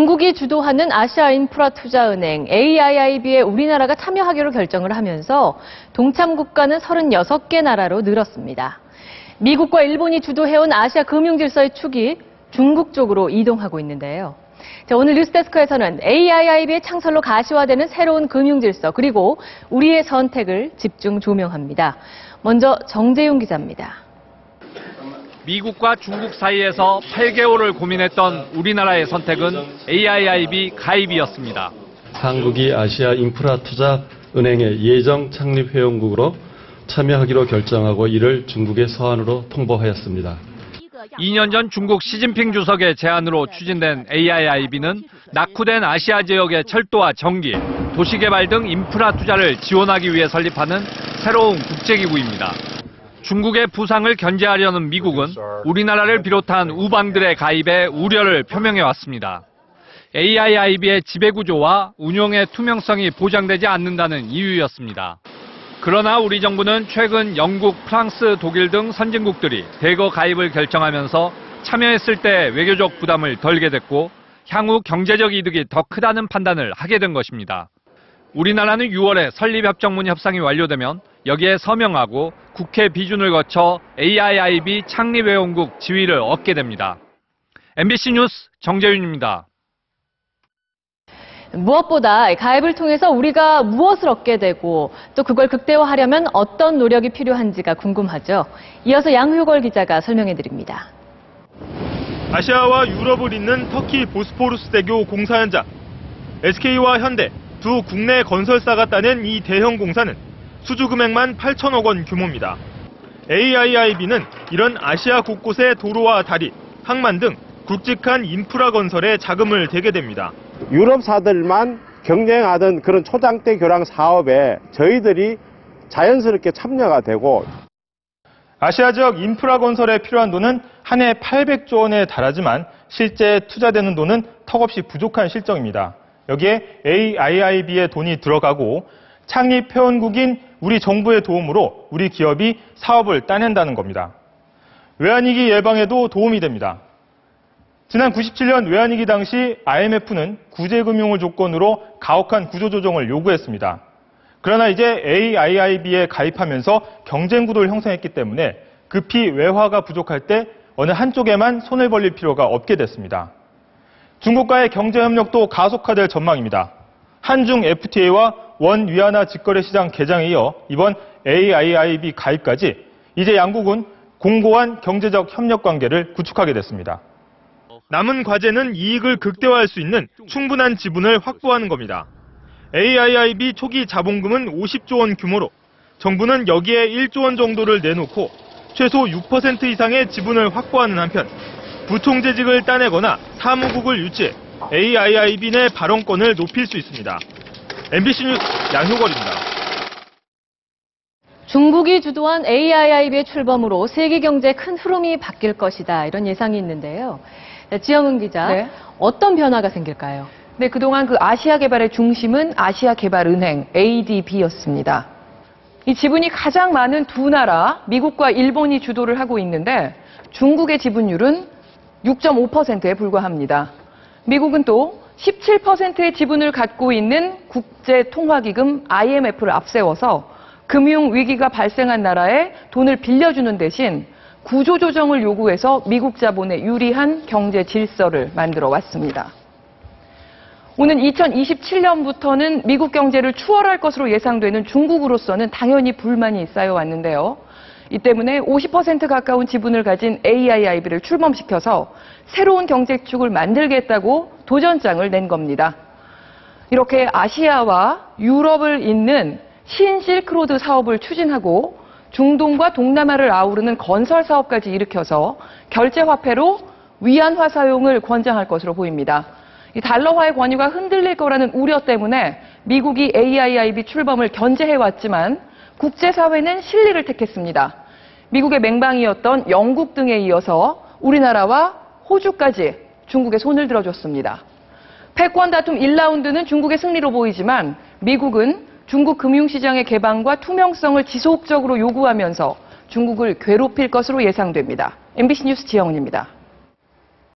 중국이 주도하는 아시아인프라투자은행 AIIB에 우리나라가 참여하기로 결정을 하면서 동참 국가는 36개 나라로 늘었습니다. 미국과 일본이 주도해온 아시아 금융질서의 축이 중국 쪽으로 이동하고 있는데요. 오늘 뉴스데스크에서는 AIIB의 창설로 가시화되는 새로운 금융질서 그리고 우리의 선택을 집중 조명합니다. 먼저 정재용 기자입니다. 미국과 중국 사이에서 8개월을 고민했던 우리나라의 선택은 AIIB 가입이었습니다. 한국이 아시아 인프라투자은행의 예정 창립 회원국으로 참여하기로 결정하고 이를 중국의 서한으로 통보하였습니다. 2년 전 중국 시진핑 주석의 제안으로 추진된 AIIB는 낙후된 아시아 지역의 철도와 전기, 도시개발 등 인프라 투자를 지원하기 위해 설립하는 새로운 국제기구입니다. 중국의 부상을 견제하려는 미국은 우리나라를 비롯한 우방들의 가입에 우려를 표명해왔습니다. AIIB의 지배구조와 운용의 투명성이 보장되지 않는다는 이유였습니다. 그러나 우리 정부는 최근 영국, 프랑스, 독일 등 선진국들이 대거 가입을 결정하면서 참여했을 때 외교적 부담을 덜게 됐고 향후 경제적 이득이 더 크다는 판단을 하게 된 것입니다. 우리나라는 6월에 설립협정문 협상이 완료되면 여기에 서명하고 국회 비준을 거쳐 AIIB 창립회원국 지위를 얻게 됩니다. MBC 뉴스 정재윤입니다. 무엇보다 가입을 통해서 우리가 무엇을 얻게 되고 또 그걸 극대화하려면 어떤 노력이 필요한지가 궁금하죠. 이어서 양효걸 기자가 설명해 드립니다. 아시아와 유럽을 잇는 터키 보스포루스 대교 공사 현장. SK와 현대 두 국내 건설사가 따낸 이 대형 공사는 수주 금액만 8천억 원 규모입니다. AIIB는 이런 아시아 곳곳의 도로와 다리, 항만 등 굵직한 인프라 건설에 자금을 대게 됩니다. 유럽사들만 경쟁하던 그런 초장대 교량 사업에 저희들이 자연스럽게 참여가 되고 아시아 지역 인프라 건설에 필요한 돈은 한 해 800조 원에 달하지만 실제 투자되는 돈은 턱없이 부족한 실정입니다. 여기에 AIIB의 돈이 들어가고 창립 회원국인 우리 정부의 도움으로 우리 기업이 사업을 따낸다는 겁니다. 외환위기 예방에도 도움이 됩니다. 지난 97년 외환위기 당시 IMF는 구제금융을 조건으로 가혹한 구조조정을 요구했습니다. 그러나 이제 AIIB에 가입하면서 경쟁구도를 형성했기 때문에 급히 외화가 부족할 때 어느 한쪽에만 손을 벌릴 필요가 없게 됐습니다. 중국과의 경제협력도 가속화될 전망입니다. 한중 FTA와 원 위안화 직거래 시장 개장에 이어 이번 AIIB 가입까지 이제 양국은 공고한 경제적 협력 관계를 구축하게 됐습니다. 남은 과제는 이익을 극대화할 수 있는 충분한 지분을 확보하는 겁니다. AIIB 초기 자본금은 50조 원 규모로 정부는 여기에 1조 원 정도를 내놓고 최소 6% 이상의 지분을 확보하는 한편 부총재직을 따내거나 사무국을 유치해 AIIB 내 발언권을 높일 수 있습니다. MBC 뉴스 양효걸입니다. 중국이 주도한 AIIB의 출범으로 세계 경제의 큰 흐름이 바뀔 것이다 이런 예상이 있는데요. 지영은 기자, 네. 어떤 변화가 생길까요? 네, 그동안 그 아시아 개발의 중심은 아시아개발은행 ADB였습니다. 이 지분이 가장 많은 두 나라, 미국과 일본이 주도를 하고 있는데 중국의 지분율은 6.5%에 불과합니다. 미국은 또 17%의 지분을 갖고 있는 국제통화기금 IMF를 앞세워서 금융위기가 발생한 나라에 돈을 빌려주는 대신 구조조정을 요구해서 미국 자본에 유리한 경제 질서를 만들어 왔습니다. 오는 2027년부터는 미국 경제를 추월할 것으로 예상되는 중국으로서는 당연히 불만이 쌓여왔는데요. 이 때문에 50% 가까운 지분을 가진 AIIB를 출범시켜서 새로운 경제축을 만들겠다고 도전장을 낸 겁니다. 이렇게 아시아와 유럽을 잇는 신실크로드 사업을 추진하고 중동과 동남아를 아우르는 건설 사업까지 일으켜서 결제화폐로 위안화 사용을 권장할 것으로 보입니다. 이 달러화의 권위가 흔들릴 거라는 우려 때문에 미국이 AIIB 출범을 견제해왔지만 국제사회는 실리를 택했습니다. 미국의 맹방이었던 영국 등에 이어서 우리나라와 호주까지 중국에 손을 들어줬습니다. 패권 다툼 1라운드는 중국의 승리로 보이지만 미국은 중국 금융시장의 개방과 투명성을 지속적으로 요구하면서 중국을 괴롭힐 것으로 예상됩니다. MBC 뉴스 지영은입니다.